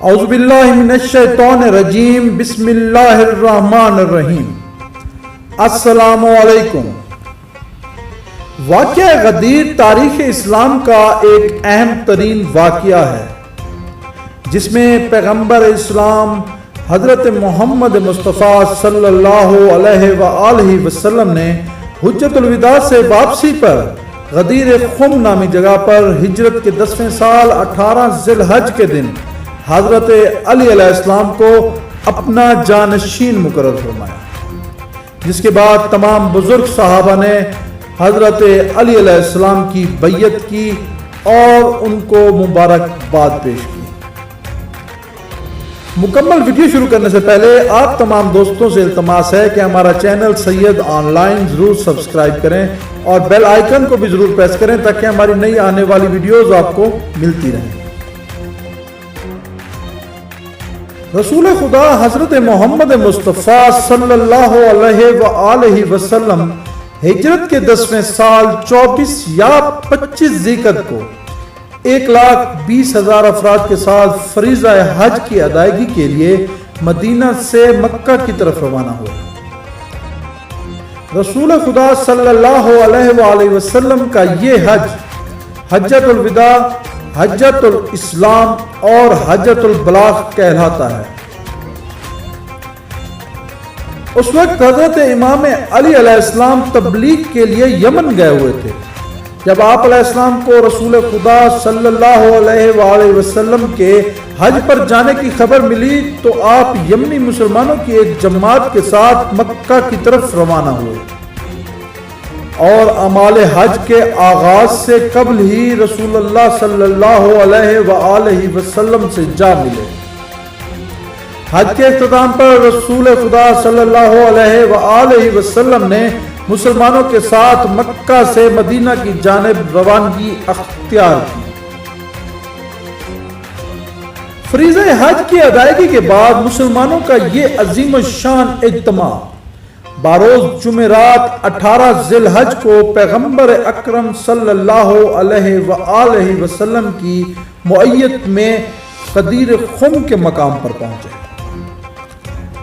اعوذ باللہ من الشیطان الرجیم بسم اللہ الرحمن الرحیم۔ السلام علیکم۔ واقعہ غدیر تاریخ اسلام کا ایک اہم ترین واقعہ ہے جس میں پیغمبر اسلام حضرت محمد مصطفیٰ صلی اللہ علیہ وآلہ وسلم نے حجۃ الوداع سے واپسی پر غدیر خم نامی جگہ پر ہجرت کے 10ویں سال 18 ذی الحج کے دن حضرت علی علیہ السلام کو اپنا جانشین مقرر فرمایا، جس کے بعد تمام بزرگ صحابہ نے حضرت علی علیہ السلام کی بیعت کی اور ان کو مبارکباد پیش کی۔ مکمل ویڈیو شروع کرنے سے پہلے آپ تمام دوستوں سے التماس ہے کہ ہمارا چینل سید آن لائن ضرور سبسکرائب کریں اور بیل آئیکن کو بھی ضرور پریس کریں تاکہ ہماری نئی آنے والی ویڈیوز آپ کو ملتی رہیں۔ رسول خدا حضرت محمد مصطفیٰ صلی اللہ علیہ وآلہ وسلم ہجرت کے 10ویں سال 24 یا 25 ذی القعدہ کو 1,20,000 افراد کے ساتھ فریضہ حج کی ادائیگی کے لیے مدینہ سے مکہ کی طرف روانہ ہوئے۔ رسول خدا صلی اللہ علیہ وآلہ وسلم کا یہ حج حجۃ الوداع، حجۃ الاسلام اور حجۃ البلاغ کہلاتا ہے۔ اس وقت حضرت امام علی علیہ السلام تبلیغ کے لیے یمن گئے ہوئے تھے۔ جب آپ علیہ السلام کو رسول خدا صلی اللہ علیہ وآلہ وسلم کے حج پر جانے کی خبر ملی تو آپ یمنی مسلمانوں کی ایک جماعت کے ساتھ مکہ کی طرف روانہ ہوئے اور اعمال حج کے آغاز سے قبل ہی رسول اللہ صلی اللہ علیہ وآلہ وسلم سے جا ملے۔ حج کے اختتام پر رسول خدا صلی اللہ علیہ وآلہ وسلم نے مسلمانوں کے ساتھ مکہ سے مدینہ کی جانب روانگی اختیار کی۔ فریضہ حج کی ادائیگی کے بعد مسلمانوں کا یہ عظیم الشان اجتماع بروز جمعرات 18 ذی الحج کو پیغمبر اکرم صلی اللہ علیہ وآلہ وسلم کی معیت میں غدیر خم کے مقام پر پہنچے،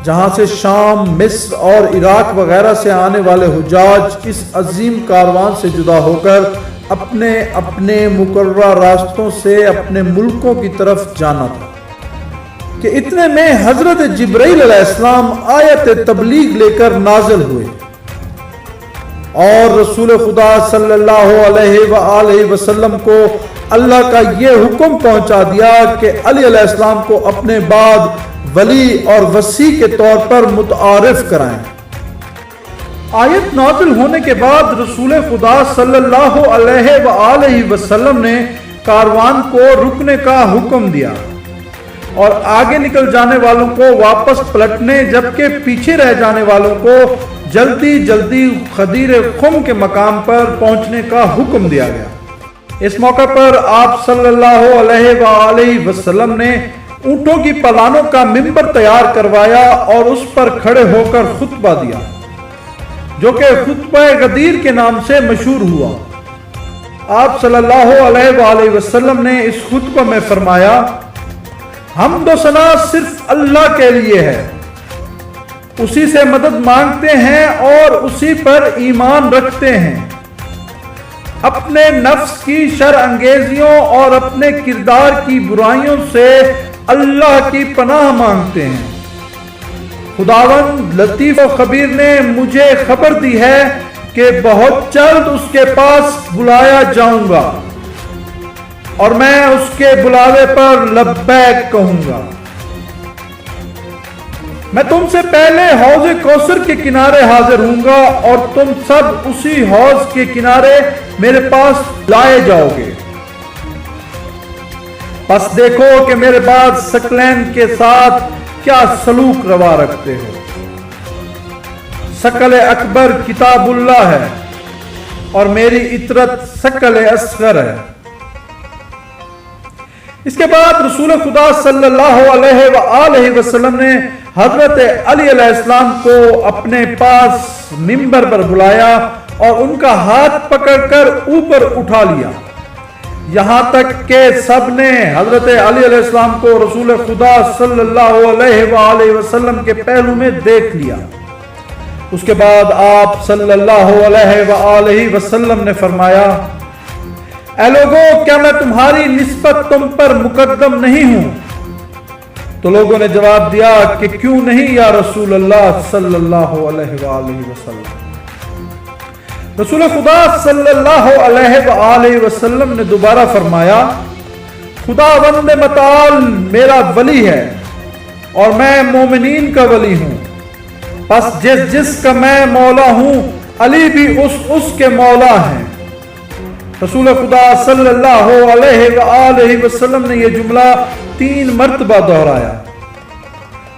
جہاں سے شام، مصر اور عراق وغیرہ سے آنے والے حجاج اس عظیم کاروان سے جدا ہو کر اپنے اپنے مقررہ راستوں سے اپنے ملکوں کی طرف جانا تھا کہ اتنے میں حضرت جبرائیل علیہ السلام آیت تبلیغ لے کر نازل ہوئے اور رسول خدا صلی اللہ علیہ وآلہ وسلم کو اللہ کا یہ حکم پہنچا دیا کہ علی علیہ السلام کو اپنے بعد ولی اور وصی کے طور پر متعارف کرائیں۔ آیت نازل ہونے کے بعد رسول خدا صلی اللہ علیہ وآلہ وسلم نے کاروان کو رکنے کا حکم دیا اور آگے نکل جانے والوں کو واپس پلٹنے جبکہ پیچھے رہ جانے والوں کو جلدی جلدی غدیر خم کے مقام پر پہنچنے کا حکم دیا گیا۔ اس موقع پر آپ صلی اللہ علیہ وآلہ وسلم نے اونٹوں کی پلانوں کا ممبر تیار کروایا اور اس پر کھڑے ہو کر خطبہ دیا، جو کہ خطبہ غدیر کے نام سے مشہور ہوا۔ آپ صلی اللہ علیہ وآلہ وسلم نے اس خطبہ میں فرمایا، حمد و ثنا صرف اللہ کے لیے ہے، اسی سے مدد مانگتے ہیں اور اسی پر ایمان رکھتے ہیں، اپنے نفس کی شر انگیزیوں اور اپنے کردار کی برائیوں سے اللہ کی پناہ مانگتے ہیں۔ خداوند لطیف و خبیر نے مجھے خبر دی ہے کہ بہت جلد اس کے پاس بلایا جاؤں گا اور میں اس کے بلاوے پر لبیک کہوں گا۔ میں تم سے پہلے حوض کوثر کے کنارے حاضر ہوں گا اور تم سب اسی حوض کے کنارے میرے پاس لائے جاؤ گے۔ پس دیکھو کہ میرے بعد ثقلین کے ساتھ کیا سلوک روا رکھتے ہو۔ ثقل اکبر کتاب اللہ ہے اور میری اطرت ثقل اصغر ہے۔ اس کے بعد رسول خدا صلی اللہ علیہ وآلہ وسلم نے حضرت علی علیہ السلام کو اپنے پاس ممبر پر بلایا اور ان کا ہاتھ پکڑ کر اوپر اٹھا لیا۔ یہاں تک کہ سب نے حضرت علی علیہ السلام کو رسول خدا صلی اللہ علیہ وآلہ وسلم کے پہلو میں دیکھ لیا۔ اس کے بعد آپ صلی اللہ علیہ وآلہ وسلم نے فرمایا، اے لوگوں، کیا میں تمہاری نسبت تم پر مقدم نہیں ہوں؟ تو لوگوں نے جواب دیا کہ کیوں نہیں یا رسول اللہ صلی اللہ علیہ وآلہ وسلم۔ رسول خدا صلی اللہ علیہ وآلہ وسلم نے دوبارہ فرمایا، خداوند متعال میرا ولی ہے اور میں مومنین کا ولی ہوں، پس جس کا میں مولا ہوں علی بھی اس کے مولا ہیں۔ رسول خدا صلی اللہ علیہ وآلہ وسلم نے یہ جملہ 3 مرتبہ دہرایا،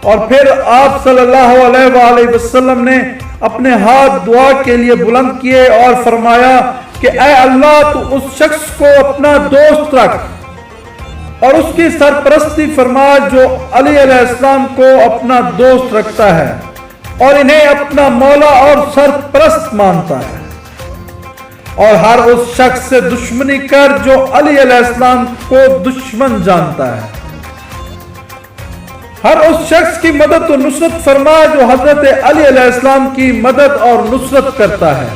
اور پھر آپ صلی اللہ علیہ وآلہ وسلم نے اپنے ہاتھ دعا کے لیے بلند کیے اور فرمایا کہ اے اللہ، تو اس شخص کو اپنا دوست رکھ اور اس کی سرپرستی فرما جو علی علیہ السلام کو اپنا دوست رکھتا ہے اور انہیں اپنا مولا اور سرپرست مانتا ہے، اور ہر اس شخص سے دشمنی کر جو علی علیہ السلام کو دشمن جانتا ہے، ہر اس شخص کی مدد و نصرت فرما جو حضرت علی علیہ السلام کی مدد اور نصرت کرتا ہے،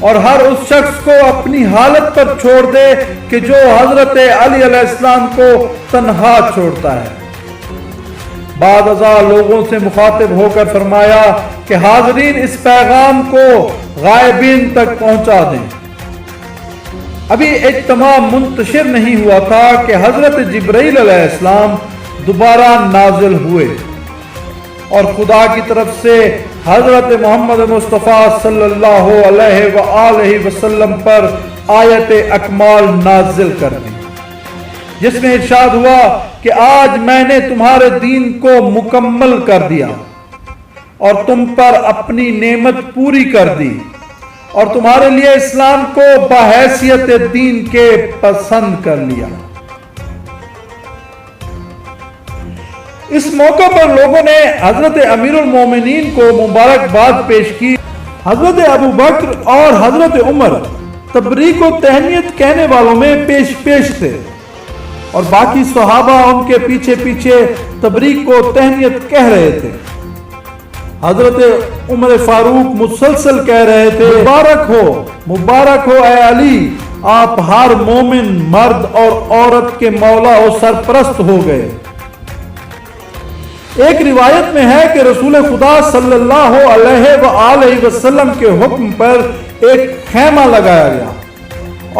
اور ہر اس شخص کو اپنی حالت پر چھوڑ دے کہ جو حضرت علی علیہ السلام کو تنہا چھوڑتا ہے۔ بعد ازاں لوگوں سے مخاطب ہو کر فرمایا کہ حاضرین اس پیغام کو غائبین تک پہنچا دیں۔ ابھی اجتماع منتشر نہیں ہوا تھا کہ حضرت جبرائیل علیہ السلام دوبارہ نازل ہوئے اور خدا کی طرف سے حضرت محمد مصطفیٰ صلی اللہ علیہ وآلہ وسلم پر آیت اکمال نازل کر دی، جس میں ارشاد ہوا کہ آج میں نے تمہارے دین کو مکمل کر دیا اور تم پر اپنی نعمت پوری کر دی اور تمہارے لیے اسلام کو بحیثیت دین کے پسند کر لیا۔ اس موقع پر لوگوں نے حضرت امیر المومنین کو مبارکباد پیش کی۔ حضرت ابو بکر اور حضرت عمر تبریک و تہنیت کہنے والوں میں پیش تھے، اور باقی صحابہ ان کے پیچھے پیچھے تبریک و تہنیت کہہ رہے تھے۔ حضرت عمر فاروق مسلسل کہہ رہے تھے، مبارک ہو اے علی، آپ ہر مومن مرد اور عورت کے مولا و سرپرست ہو گئے۔ ایک روایت میں ہے کہ رسول خدا صلی اللہ علیہ وآلہ وسلم کے حکم پر ایک خیمہ لگایا گیا،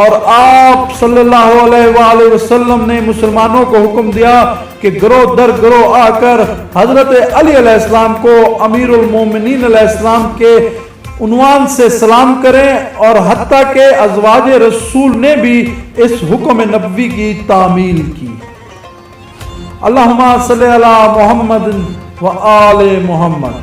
اور آپ صلی اللہ علیہ وآلہ وسلم نے مسلمانوں کو حکم دیا کہ گروہ در گروہ آ کر حضرت علی علیہ السلام کو امیر المومنین علیہ السلام کے عنوان سے سلام کریں، اور حتیٰ کہ ازواج رسول نے بھی اس حکم نبوی کی تعمیل کی۔ اللہم صلی علی محمد و آل محمد۔